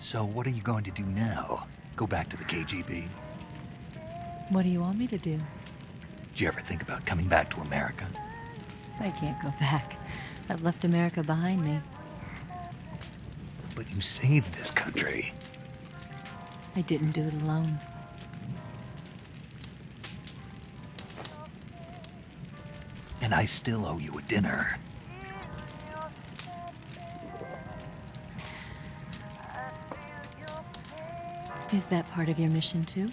So what are you going to do now? Go back to the KGB? What do you want me to do? Did you ever think about coming back to America? I can't go back. I've left America behind me. But you saved this country. I didn't do it alone. And I still owe you a dinner. Is that part of your mission too?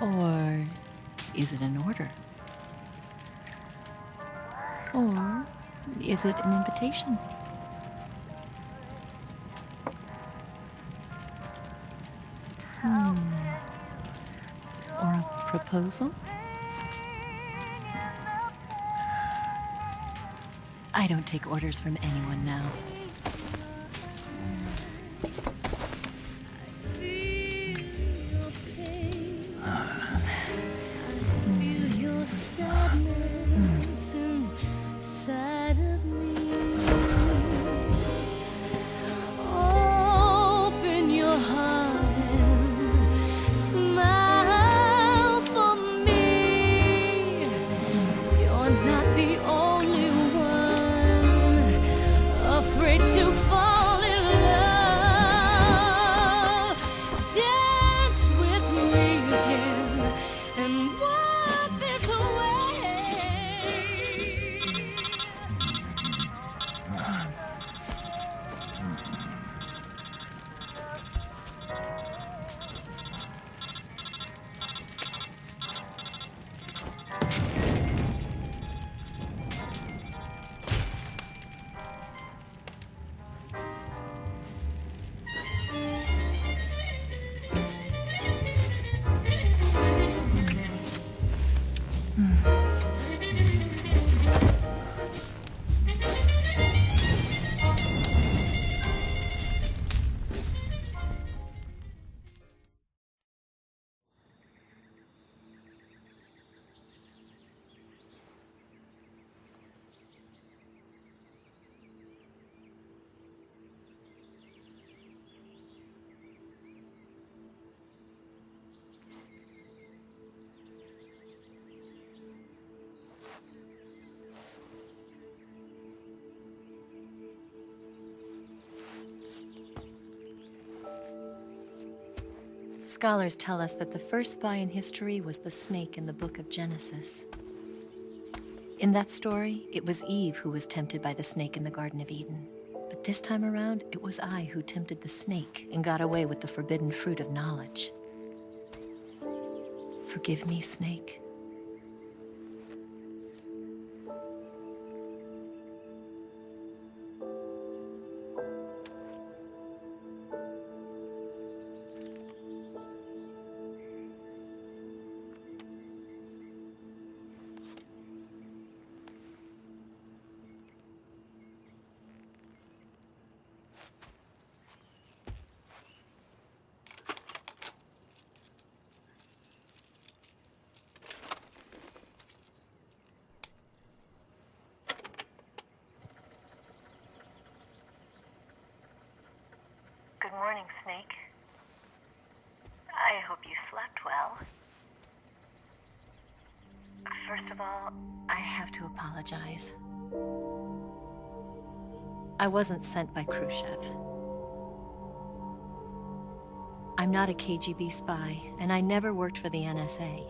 Or is it an order? Or is it an invitation? Or a proposal? I don't take orders from anyone now. Scholars tell us that the first spy in history was the snake in the book of Genesis. In that story, it was Eve who was tempted by the snake in the Garden of Eden. But this time around, it was I who tempted the snake and got away with the forbidden fruit of knowledge. Forgive me, snake. Good morning, Snake. I hope you slept well. First of all, I have to apologize. I wasn't sent by Khrushchev. I'm not a KGB spy, and I never worked for the NSA.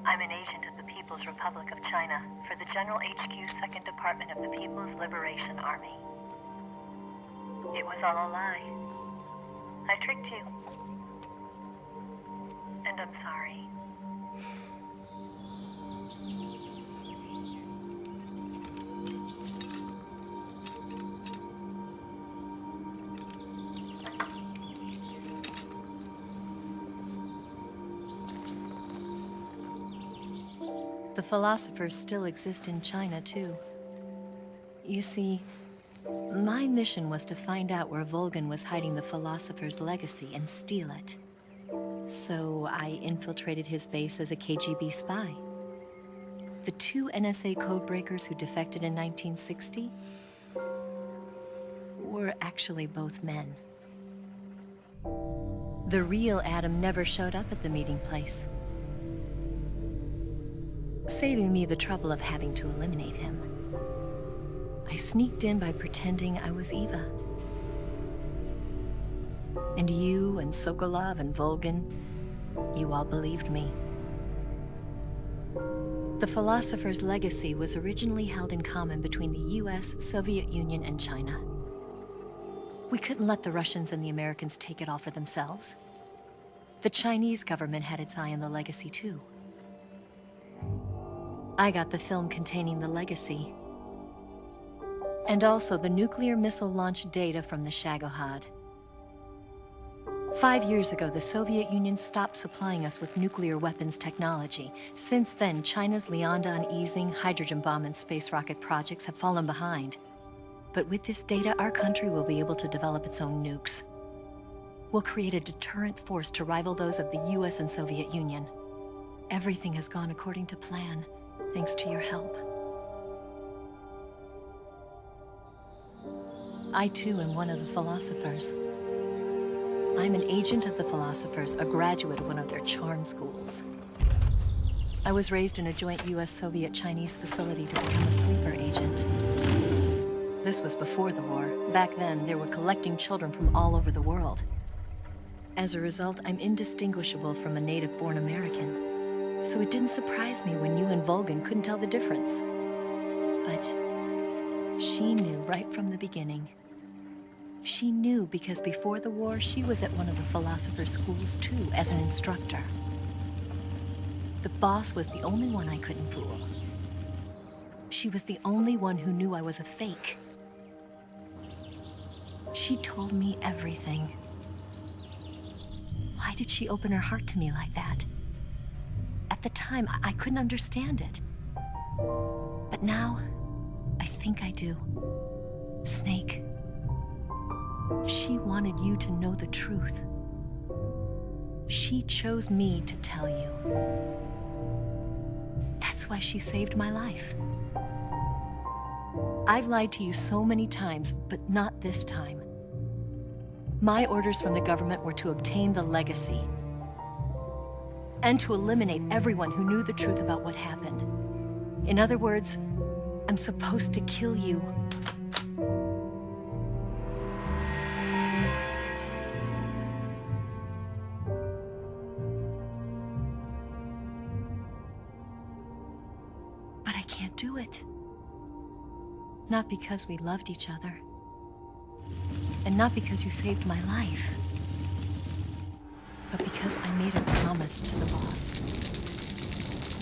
I'm an agent of the People's Republic of China for the General HQ 2nd Department of the People's Liberation Army. It was all a lie. I tricked you. And I'm sorry. The philosophers still exist in China, too. You see, my mission was to find out where Volgan was hiding the philosopher's legacy and steal it. So I infiltrated his base as a KGB spy. The two NSA codebreakers who defected in 1960 were actually both men. The real Adam never showed up at the meeting place, saving me the trouble of having to eliminate him. I sneaked in by pretending I was Eva. And you and Sokolov and Volgin, you all believed me. The philosopher's legacy was originally held in common between the US, Soviet Union, and China. We couldn't let the Russians and the Americans take it all for themselves. The Chinese government had its eye on the legacy too. I got the film containing the legacy, and also the nuclear missile launch data from the Shagohod. 5 years ago, the Soviet Union stopped supplying us with nuclear weapons technology. Since then, China's Liaodong easing, hydrogen bomb, and space rocket projects have fallen behind. But with this data, our country will be able to develop its own nukes. We'll create a deterrent force to rival those of the US and Soviet Union. Everything has gone according to plan, thanks to your help. I too am one of the philosophers. I'm an agent of the philosophers, a graduate of one of their charm schools. I was raised in a joint US-Soviet-Chinese facility to become a sleeper agent. This was before the war. Back then, they were collecting children from all over the world. As a result, I'm indistinguishable from a native-born American. So it didn't surprise me when you and Volgin couldn't tell the difference. But she knew right from the beginning. She knew because before the war, she was at one of the philosopher's schools too, as an instructor. The boss was the only one I couldn't fool. She was the only one who knew I was a fake. She told me everything. Why did she open her heart to me like that? At the time, I couldn't understand it. But now, I think I do. Snake. She wanted you to know the truth. She chose me to tell you. That's why she saved my life. I've lied to you so many times, but not this time. My orders from the government were to obtain the legacy and to eliminate everyone who knew the truth about what happened. In other words, I'm supposed to kill you. But I can't do it. Not because we loved each other. And not because you saved my life. But because I made a promise to the boss.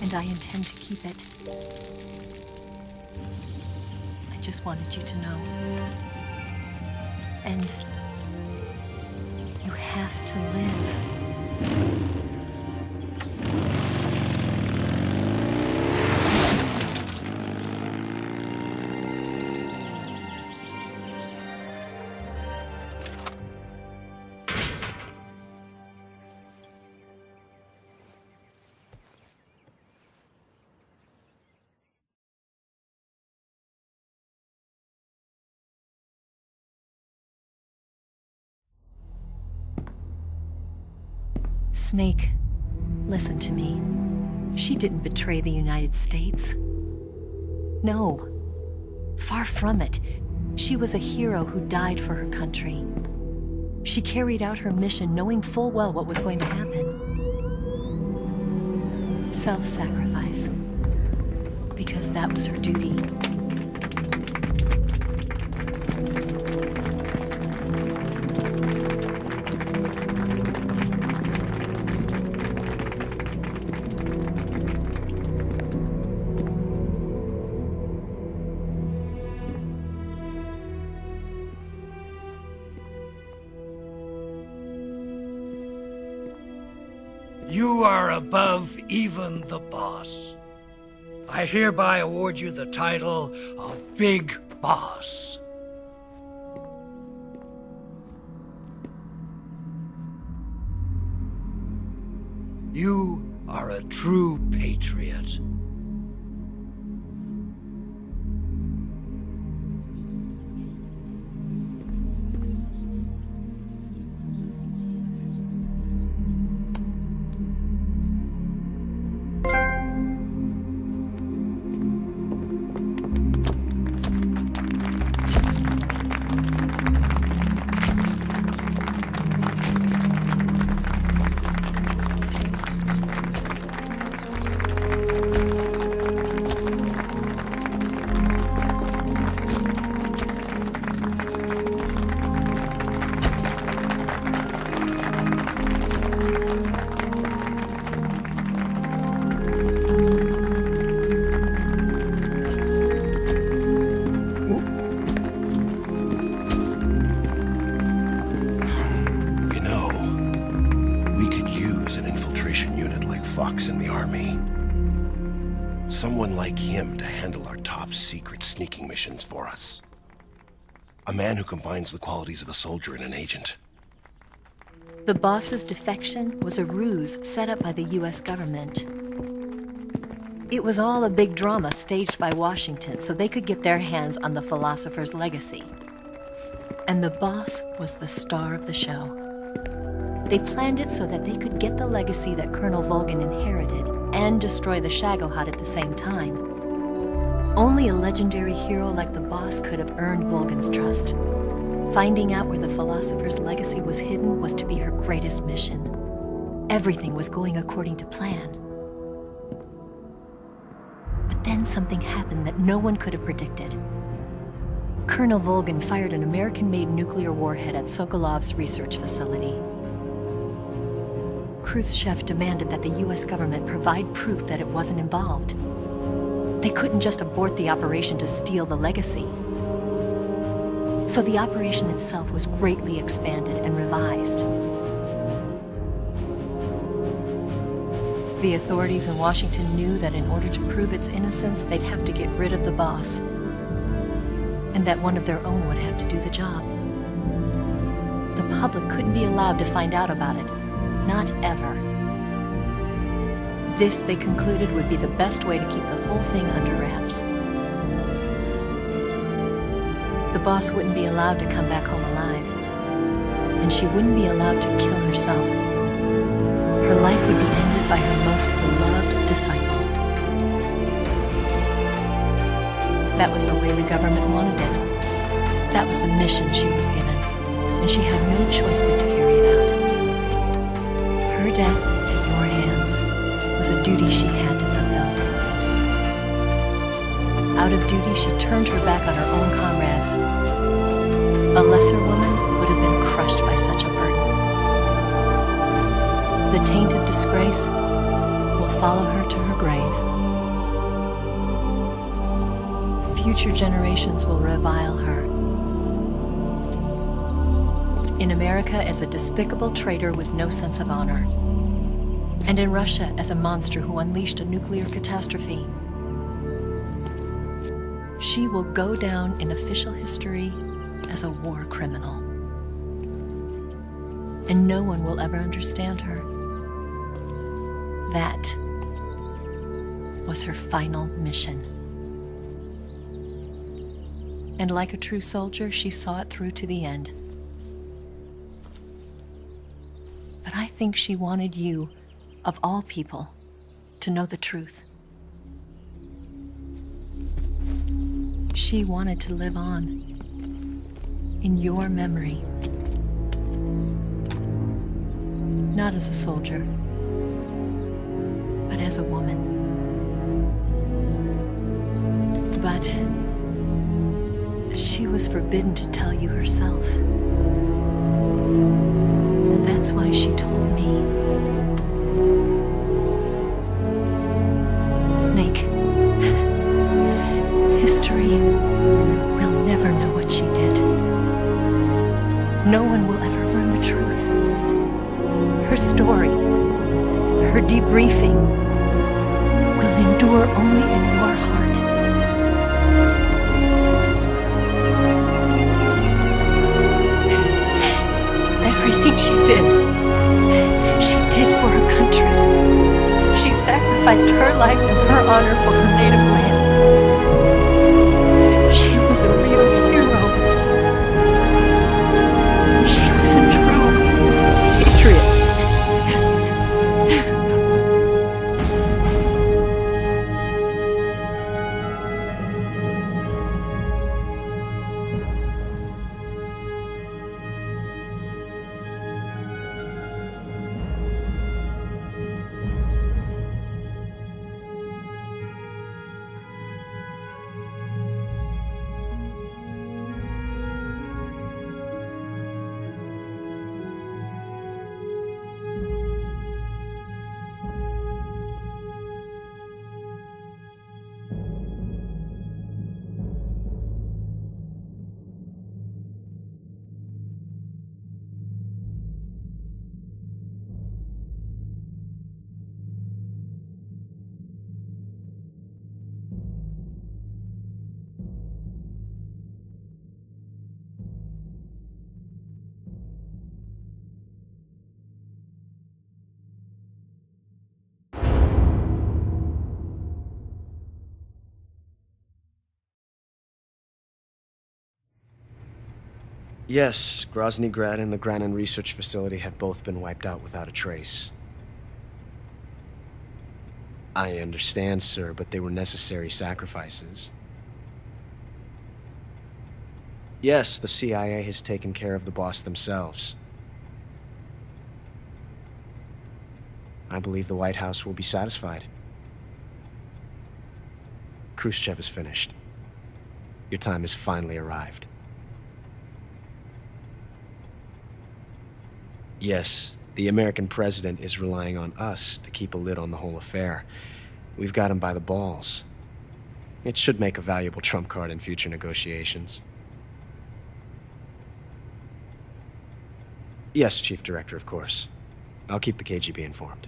And I intend to keep it. I just wanted you to know. And you have to live. Snake, listen to me. She didn't betray the United States. No. Far from it. She was a hero who died for her country. She carried out her mission knowing full well what was going to happen. Self-sacrifice. Because that was her duty. You are above even the boss. I hereby award you the title of Big Boss. You are a true patriot. man like him to handle our top secret sneaking missions for us. A man who combines the qualities of a soldier and an agent. The boss's defection was a ruse set up by the US government. It was all a big drama staged by Washington so they could get their hands on the philosopher's legacy. And the boss was the star of the show. They planned it so that they could get the legacy that Colonel Volgin inherited and destroy the Shagohod at the same time. Only a legendary hero like the boss could have earned Volgin's trust. Finding out where the philosopher's legacy was hidden was to be her greatest mission. Everything was going according to plan. But then something happened that no one could have predicted. Colonel Volgin fired an American-made nuclear warhead at Sokolov's research facility. Khrushchev demanded that the US government provide proof that it wasn't involved. They couldn't just abort the operation to steal the legacy. So the operation itself was greatly expanded and revised. The authorities in Washington knew that in order to prove its innocence, they'd have to get rid of the boss, and that one of their own would have to do the job. The public couldn't be allowed to find out about it, not ever. This, they concluded, would be the best way to keep the whole thing under wraps. The boss wouldn't be allowed to come back home alive, and she wouldn't be allowed to kill herself. Her life would be ended by her most beloved disciple. That was the way the government wanted it. That was the mission she was given, and she had no choice but to carry it out. Her death at your hands was a duty she had to fulfill. Out of duty, she turned her back on her own comrades. A lesser woman would have been crushed by such a burden. The taint of disgrace will follow her to her grave. Future generations will revile her. In America as a despicable traitor with no sense of honor. And in Russia as a monster who unleashed a nuclear catastrophe. She will go down in official history as a war criminal. And no one will ever understand her. That was her final mission. And like a true soldier, she saw it through to the end. But I think she wanted you, of all people, to know the truth. She wanted to live on in your memory. Not as a soldier, but as a woman. But she was forbidden to tell you herself. And that's why she told me. Snake, history will never know what she did. No one will ever learn the truth. Her story, her debriefing, will endure only in your heart. Everything she did for her country. She sacrificed her life and her honor for her native land. She was a real hero. She was a true patriot. Yes, Grozny Grad and the Granin Research Facility have both been wiped out without a trace. I understand, sir, but they were necessary sacrifices. Yes, the CIA has taken care of the boss themselves. I believe the White House will be satisfied. Khrushchev is finished. Your time has finally arrived. Yes, the American president is relying on us to keep a lid on the whole affair. We've got him by the balls. It should make a valuable trump card in future negotiations. Yes, Chief Director, of course. I'll keep the KGB informed.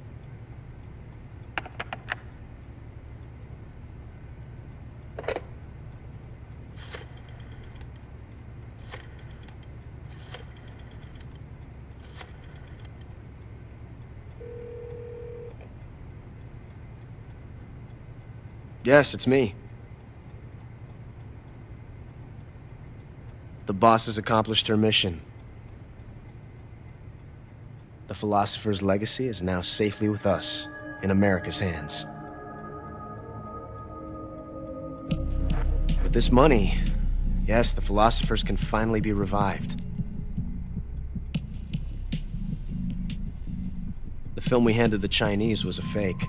Yes, it's me. The boss has accomplished her mission. The philosopher's legacy is now safely with us, in America's hands. With this money, yes, the philosophers can finally be revived. The film we handed the Chinese was a fake.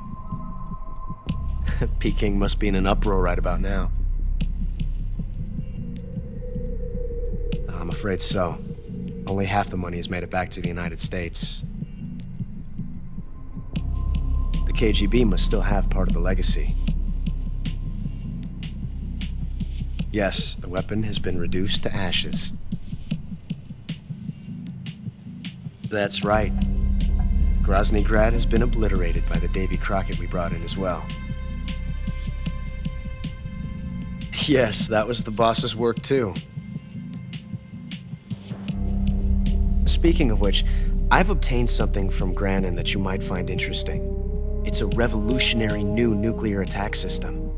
Peking must be in an uproar right about now. I'm afraid so. Only half the money has made it back to the United States. The KGB must still have part of the legacy. Yes, the weapon has been reduced to ashes. That's right. Grozny Grad has been obliterated by the Davy Crockett we brought in as well. Yes, that was the boss's work too. Speaking of which, I've obtained something from Granin that you might find interesting. It's a revolutionary new nuclear attack system.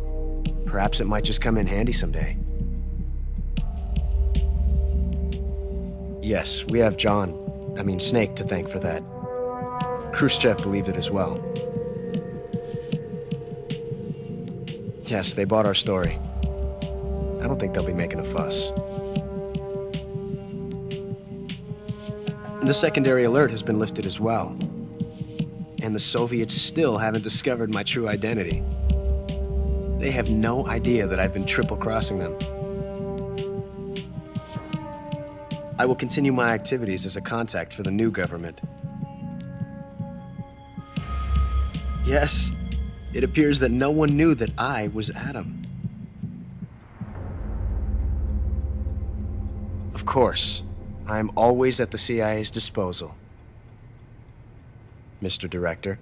Perhaps it might just come in handy someday. Yes, we have Snake to thank for that. Khrushchev believed it as well. Yes, they bought our story. I don't think they'll be making a fuss. The secondary alert has been lifted as well. And the Soviets still haven't discovered my true identity. They have no idea that I've been triple-crossing them. I will continue my activities as a contact for the new government. Yes, it appears that no one knew that I was Adam. Of course, I'm always at the CIA's disposal, Mr. Director.